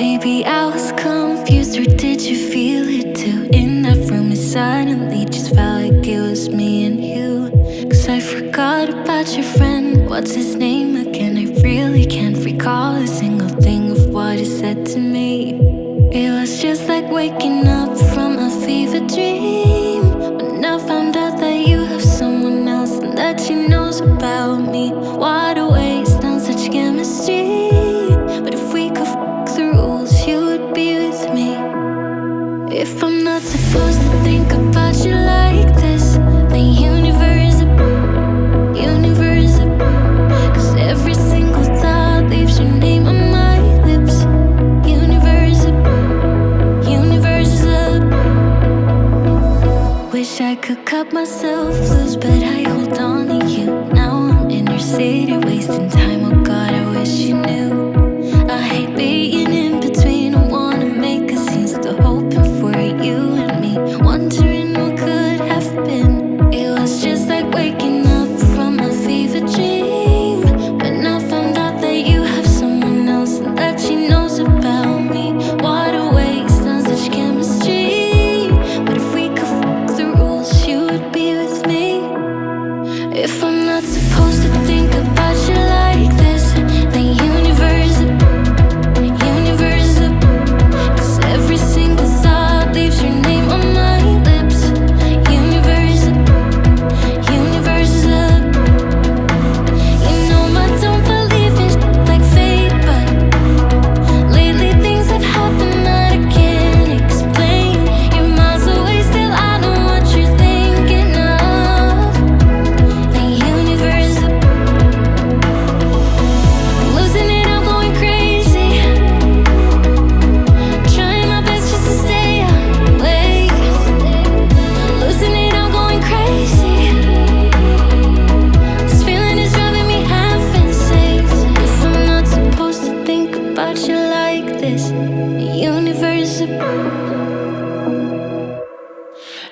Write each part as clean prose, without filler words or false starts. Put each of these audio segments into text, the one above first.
Maybe I was confused, or did you feel it too? In that room, it suddenly just felt like it was me and you. Cause I forgot about your friend, what's his name again? I really can't recall a single thing of what he said to me. It was just like waking up from a fever dream. When I found out that you have someone else and that she knows about me. What a waste on such chemistry. But if we could the rules, you would be with me. If I'm not supposed to think about you like this, then universe up. Cause every single thought leaves your name on my lips. Universe up. Wish I could cut myself loose, but I hold on to you. Now I'm in your city, wasting time. Oh God, I wish you knew. I hate being in between. I wanna make a scene, still hoping for you and me, wondering what could have been. It was just like waking up from a fever dream. When I found out that you have someone else and that she knows about me. What a waste on such chemistry. But if we could fuck the rules, you would be with me. If I'm not supposed to think about you like this, then universe up. Cause every single thought leaves your name on my lips. Universe up. You know I don't believe in shit like fate, but lately things have happened that I can't explain. You're miles away, still I know what you're thinking of. The universe up. Losing it, I'm going crazy. Trying my best just to stay awake. Losing it, I'm going crazy. This feeling is driving me half insane. If I'm not supposed to think about you like this, universe up.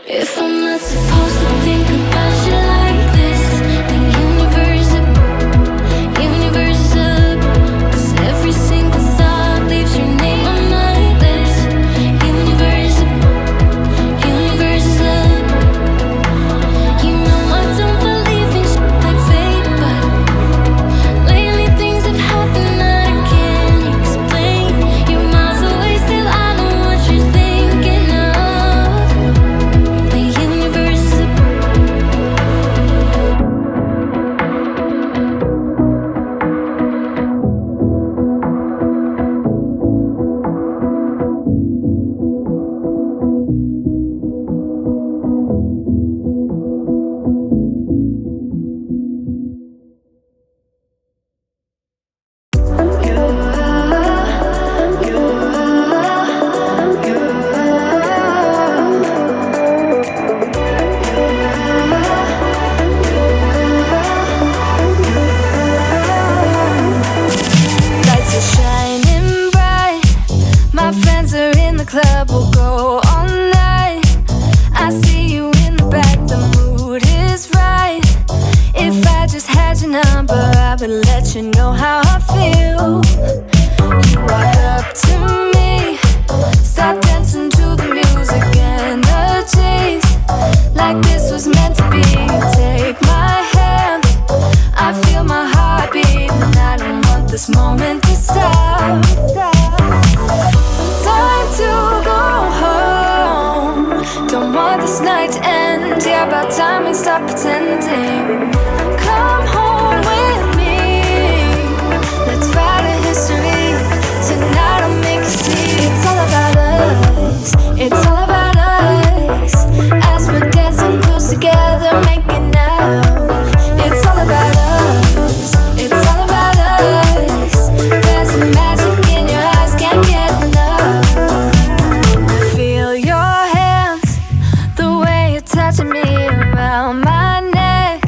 If I'm not supposed to think about you like this, then universe up. Cause every single thought leaves your name on my lips. Universe up. You know I don't believe in shit like fate, but lately things have happened that I can't explain. You're miles away, still I know what you're thinking of. The universe up. Lights are shining bright. My friends are in the club, we'll go all night. I see you in the back, the mood is right. If I just had your number, I would let you know how I feel. You walk up to me, start dancing to the music, energies like this was meant to be. Take my hand, I feel my heart beat, and I don't want this moment to stop. Time to go home, don't want this night to end. Yeah, about time we stop pretending. Come home with me, let's write a history. Tonight I'll make you see. It's all about us, it's all about us. As we're dancing close together, making out. It's all about us, it's all about us. There's a magic in your eyes, can't get enough. Feel your hands, the way you're touching me around my neck.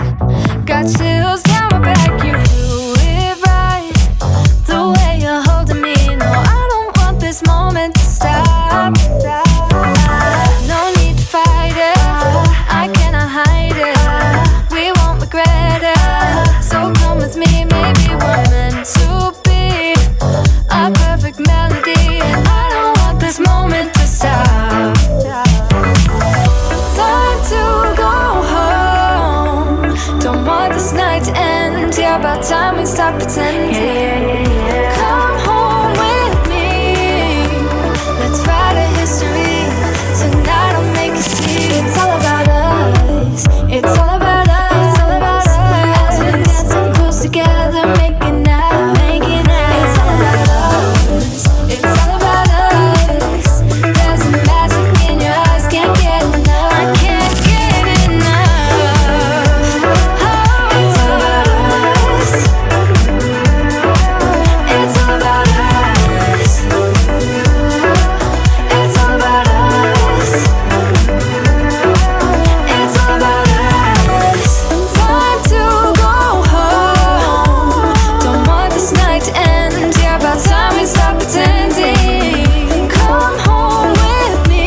Got chills down my back, you do it right. The way you're holding me, no, I don't want this moment to stop. No need to fight it, I cannot hide it. about time we stop pretending. Come home with me. Let's write a history. Tonight I'll make you see. It's all about us. It's all about us. It's all about us. As we're dancing close together, making out. It's all about us. It's all about us. There's a magic in your eyes. Can't get enough. I can't get enough. It's all about us. It's all about us. It's all about us. It's all about us. Time to go home. Don't want this night to end. Yeah, about time we stop pretending. Come home with me.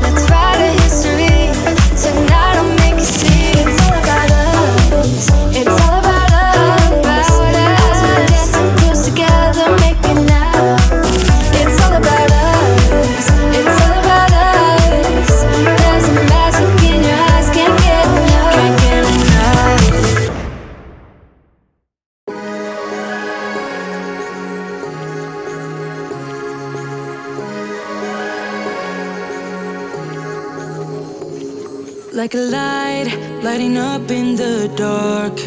Let's write a history. Tonight I'll make you see. It's all about us. It's all about us. As we're dancing close together, making out. It's all about us. It's all about us. There's a magic in your eyes. Can't get enough. Can't get enough. Like a light, lighting up in the dark.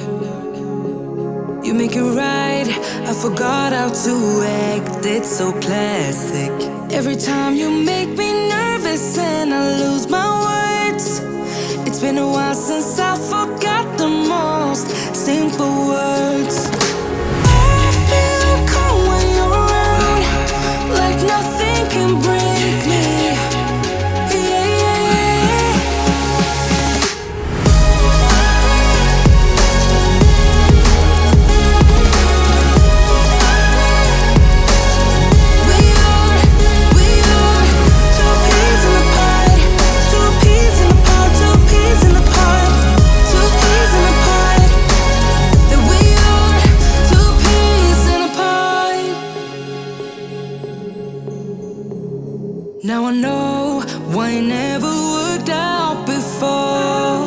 You make it right, I forgot how to act. It's so classic. Every time you make me nervous and I lose my words. It's been a while since I forgot the most simple words. I feel calm when you're around, like nothing can break me. Yeah, yeah, yeah. We are two peas in a pod, two peas in a pod, two peas in a pod, two peas in a pod. That we are two peas in a pod. Now I know why it never worked out before.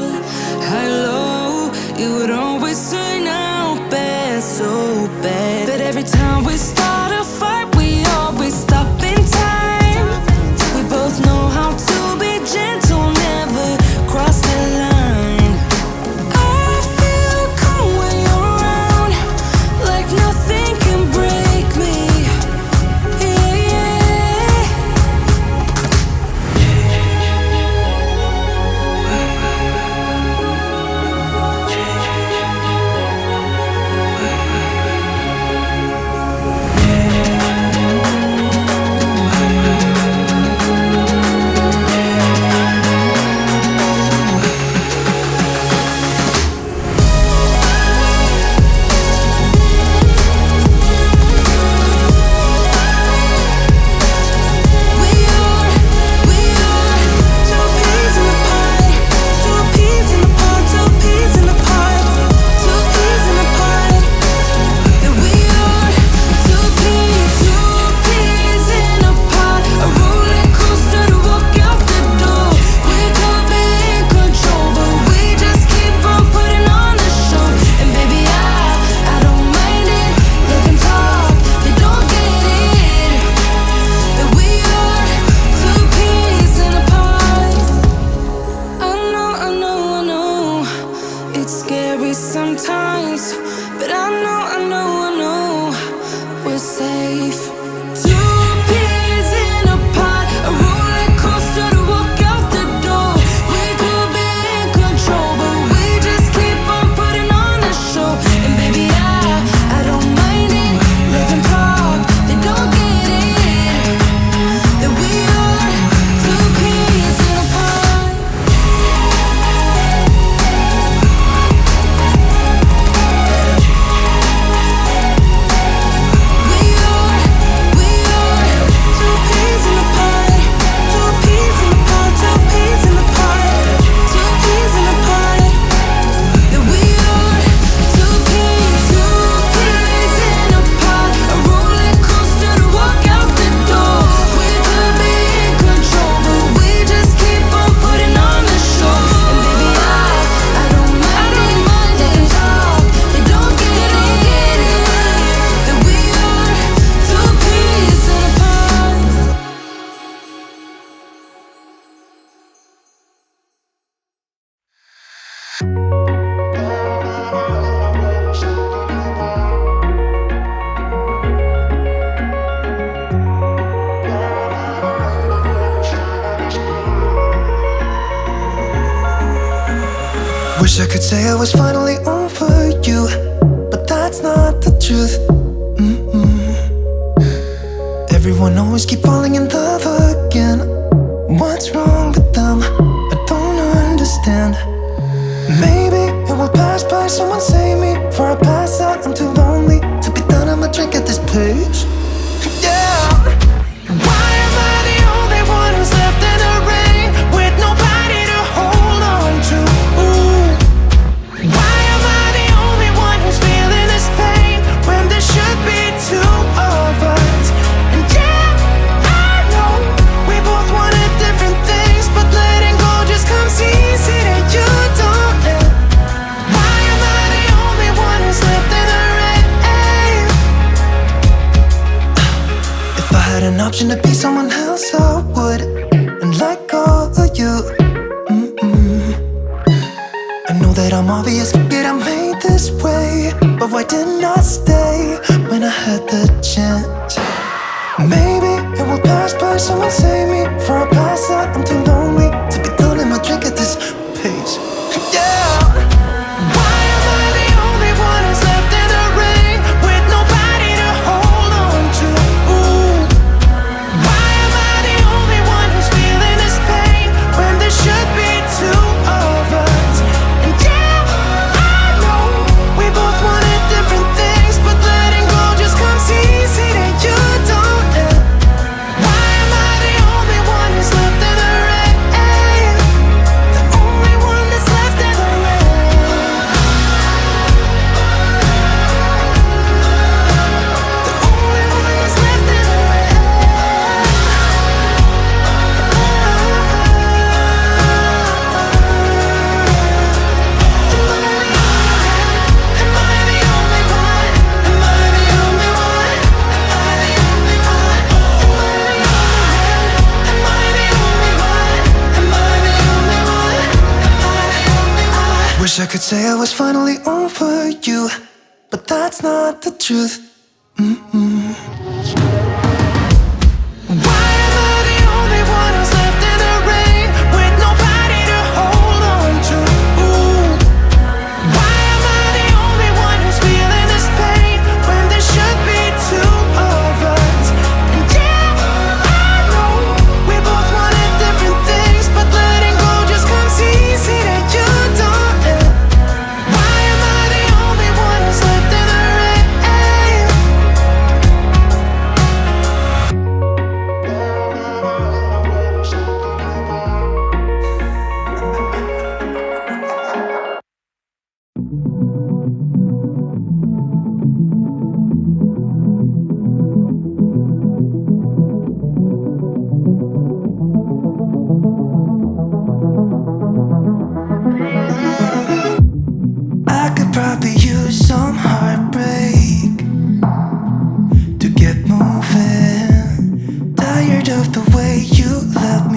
High low, it would always turn out bad, so bad. But every time we start a fight, we always stop in time. We both know how to be gentle, never cross the line. I feel calm when you're around, like nothing can break me. Yeah, yeah. Wish I could say I was finally over you, but that's not the truth. Everyone always keep falling in love again. What's wrong with them? I don't understand. Maybe it will pass by, someone save me before I pass out. I'm too lonely to be done, I'ma drink at this place. Yeah. Why am I the only one who's left in the rain with nobody to hold on to? Why am I the only one who's feeling this pain when there should be two of us? And yeah, I know we both wanted different things, but letting go just comes easy to you, don't it? Why am I the only one who's left in the rain? If I had an option to be someone else, I would, and let go of you. I know that I'm obvious, forget I'm made this way, but why didn't I stay when I had the chance? Maybe it will pass by, someone save me before I pass out. I'm too lonely to be done, I'ma drink at this pace. Yeah. Why am I the only one who's left in the rain with nobody to hold on to? Why am I the only one who's feeling this pain when there should be two of us? And yeah, I know we both wanted different things, but letting go just comes easy to you, don't it? Why am I the only one who's left in the rain? The only one that's left in the rain. The only one that's left in the rain. Am I the only one? Am I the only one? Am I the only one? Am I the only one? Am I the only one? Am I the only one? Wish I could say I was finally over you, but that's not the truth. Why am I the only one who's left in the rain with nobody to hold on to? Why am I the only one who's feeling this pain when there should be two of us? And yeah, I know we both wanted different things, but letting go just comes easy to you, don't it? Why am I the only one who's left in the rain? I could probably use some heartbreak to get moving. Tired of the way you left me